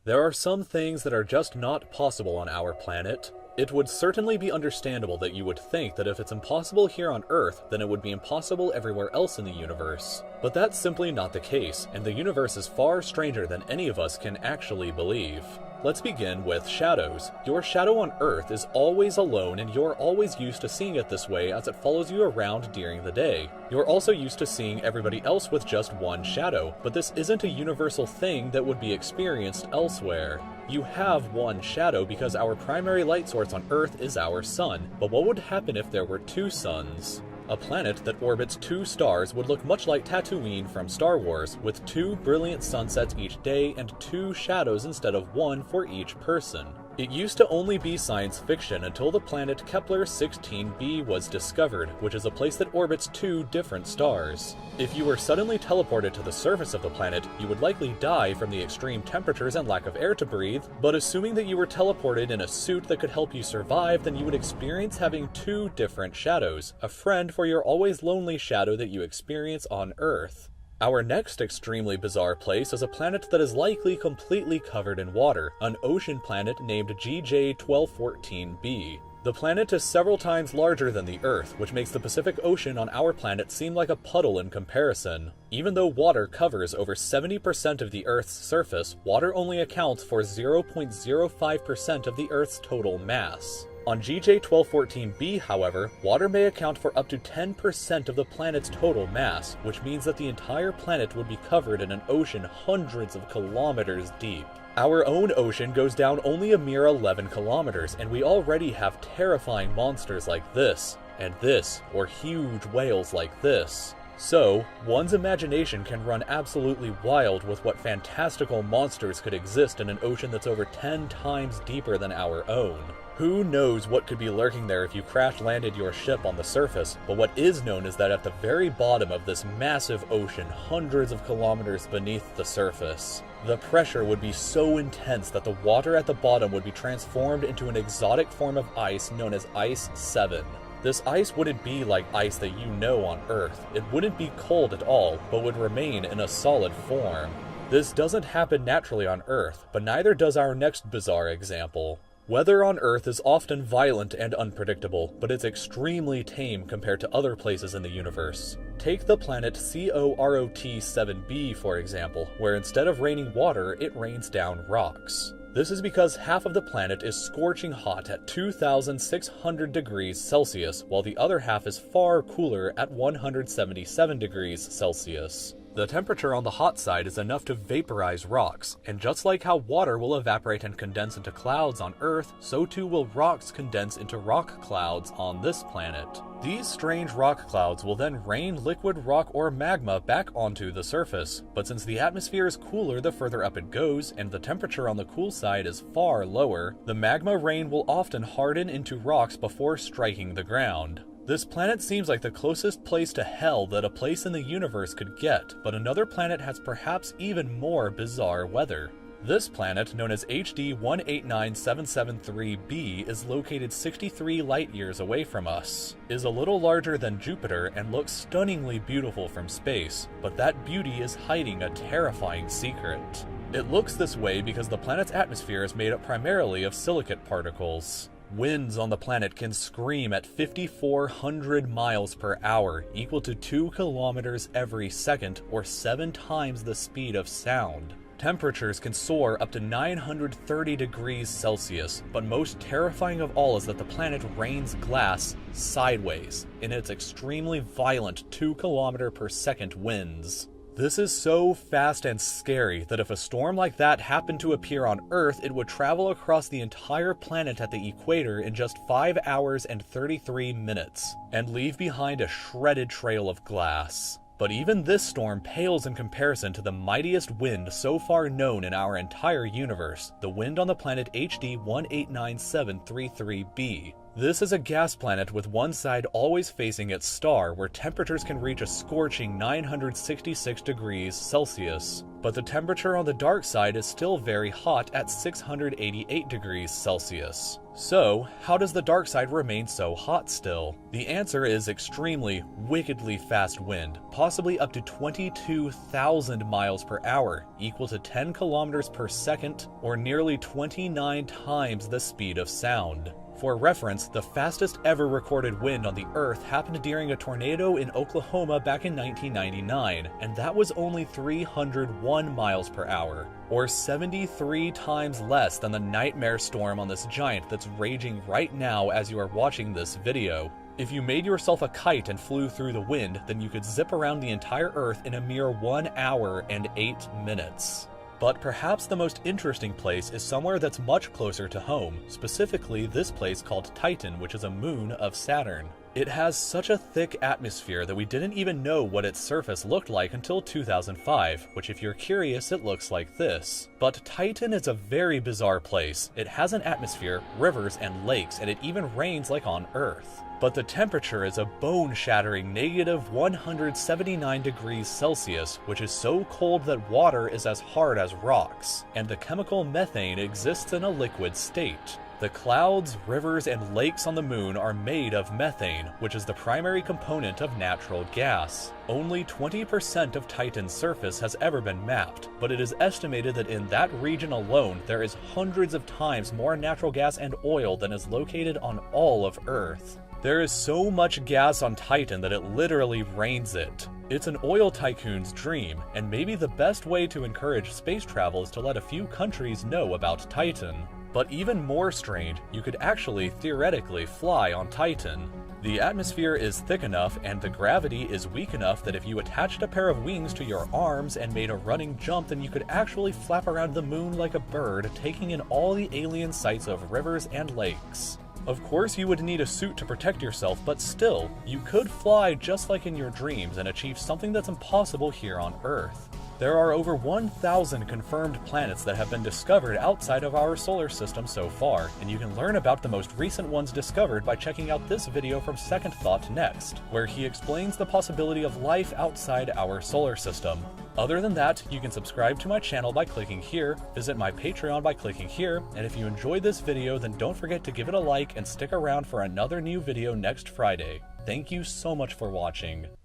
There are some things that are just not possible on our planet. It would certainly be understandable that you would think that if it's impossible here on Earth, then it would be impossible everywhere else in the universe. But that's simply not the case, and the universe is far stranger than any of us can actually believe. Let's begin with shadows. Your shadow on Earth is always alone, and you're always used to seeing it this way as it follows you around during the day. You're also used to seeing everybody else with just one shadow, but this isn't a universal thing that would be experienced elsewhere. You have one shadow because our primary light source on Earth is our sun, but what would happen if there were two suns? A planet that orbits two stars would look much like Tatooine from Star Wars, with two brilliant sunsets each day and two shadows instead of one for each person. It used to only be science fiction until the planet Kepler-16b was discovered, which is a place that orbits two different stars. If you were suddenly teleported to the surface of the planet, you would likely die from the extreme temperatures and lack of air to breathe, but assuming that you were teleported in a suit that could help you survive, then you would experience having two different shadows, a friend for your always lonely shadow that you experience on Earth. Our next extremely bizarre place is a planet that is likely completely covered in water, an ocean planet named GJ1214b. The planet is several times larger than the Earth, which makes the Pacific Ocean on our planet seem like a puddle in comparison. Even though water covers over 70% of the Earth's surface, water only accounts for 0.05% of the Earth's total mass. On GJ1214b, however, water may account for up to 10% of the planet's total mass, which means that the entire planet would be covered in an ocean hundreds of kilometers deep. Our own ocean goes down only a mere 11 kilometers, and we already have terrifying monsters like this, and this, or huge whales like this. So, one's imagination can run absolutely wild with what fantastical monsters could exist in an ocean that's over 10 times deeper than our own. Who knows what could be lurking there if you crash-landed your ship on the surface, but what is known is that at the very bottom of this massive ocean, hundreds of kilometers beneath the surface, the pressure would be so intense that the water at the bottom would be transformed into an exotic form of ice known as Ice 7. This ice wouldn't be like ice that you know on Earth. It wouldn't be cold at all, but would remain in a solid form. This doesn't happen naturally on Earth, but neither does our next bizarre example. Weather on Earth is often violent and unpredictable, but it's extremely tame compared to other places in the universe. Take the planet COROT7b, for example, where instead of raining water, it rains down rocks. This is because half of the planet is scorching hot at 2,600 degrees Celsius, while the other half is far cooler at 177 degrees Celsius. The temperature on the hot side is enough to vaporize rocks, and just like how water will evaporate and condense into clouds on Earth, so too will rocks condense into rock clouds on this planet. These strange rock clouds will then rain liquid rock or magma back onto the surface, but since the atmosphere is cooler the further up it goes, and the temperature on the cool side is far lower, the magma rain will often harden into rocks before striking the ground. This planet seems like the closest place to hell that a place in the universe could get, but another planet has perhaps even more bizarre weather. This planet, known as HD 189773b, is located 63 light-years away from us, is a little larger than Jupiter, and looks stunningly beautiful from space, but that beauty is hiding a terrifying secret. It looks this way because the planet's atmosphere is made up primarily of silicate particles. Winds on the planet can scream at 5,400 miles per hour, equal to 2 kilometers every second, or 7 times the speed of sound. Temperatures can soar up to 930 degrees Celsius, but most terrifying of all is that the planet rains glass sideways in its extremely violent 2 kilometer per second winds. This is so fast and scary that if a storm like that happened to appear on Earth, it would travel across the entire planet at the equator in just 5 hours and 33 minutes, and leave behind a shredded trail of glass. But even this storm pales in comparison to the mightiest wind so far known in our entire universe, the wind on the planet HD 189733b. This is a gas planet with one side always facing its star, where temperatures can reach a scorching 966 degrees Celsius. But the temperature on the dark side is still very hot at 688 degrees Celsius. So, how does the dark side remain so hot still? The answer is extremely, wickedly fast wind, possibly up to 22,000 miles per hour, equal to 10 kilometers per second, or nearly 29 times the speed of sound. For reference, the fastest ever recorded wind on the Earth happened during a tornado in Oklahoma back in 1999, and that was only 301 miles per hour, or 73 times less than the nightmare storm on this giant that's raging right now as you are watching this video. If you made yourself a kite and flew through the wind, then you could zip around the entire Earth in a mere 1 hour and 8 minutes. But perhaps the most interesting place is somewhere that's much closer to home, specifically this place called Titan, which is a moon of Saturn. It has such a thick atmosphere that we didn't even know what its surface looked like until 2005, which if you're curious, it looks like this. But Titan is a very bizarre place. It has an atmosphere, rivers, and lakes, and it even rains like on Earth. But the temperature is a bone-shattering negative 179 degrees Celsius, which is so cold that water is as hard as rocks, and the chemical methane exists in a liquid state. The clouds, rivers, and lakes on the moon are made of methane, which is the primary component of natural gas. Only 20% of Titan's surface has ever been mapped, but it is estimated that in that region alone there is hundreds of times more natural gas and oil than is located on all of Earth. There is so much gas on Titan that it literally rains it. It's an oil tycoon's dream, and maybe the best way to encourage space travel is to let a few countries know about Titan. But even more strange, you could actually theoretically fly on Titan. The atmosphere is thick enough and the gravity is weak enough that if you attached a pair of wings to your arms and made a running jump, then you could actually flap around the moon like a bird, taking in all the alien sights of rivers and lakes. Of course, you would need a suit to protect yourself, but still, you could fly just like in your dreams and achieve something that's impossible here on Earth. There are over 1,000 confirmed planets that have been discovered outside of our solar system so far, and you can learn about the most recent ones discovered by checking out this video from Second Thought next, where he explains the possibility of life outside our solar system. Other than that, you can subscribe to my channel by clicking here, visit my Patreon by clicking here, and if you enjoyed this video, then don't forget to give it a like and stick around for another new video next Friday. Thank you so much for watching.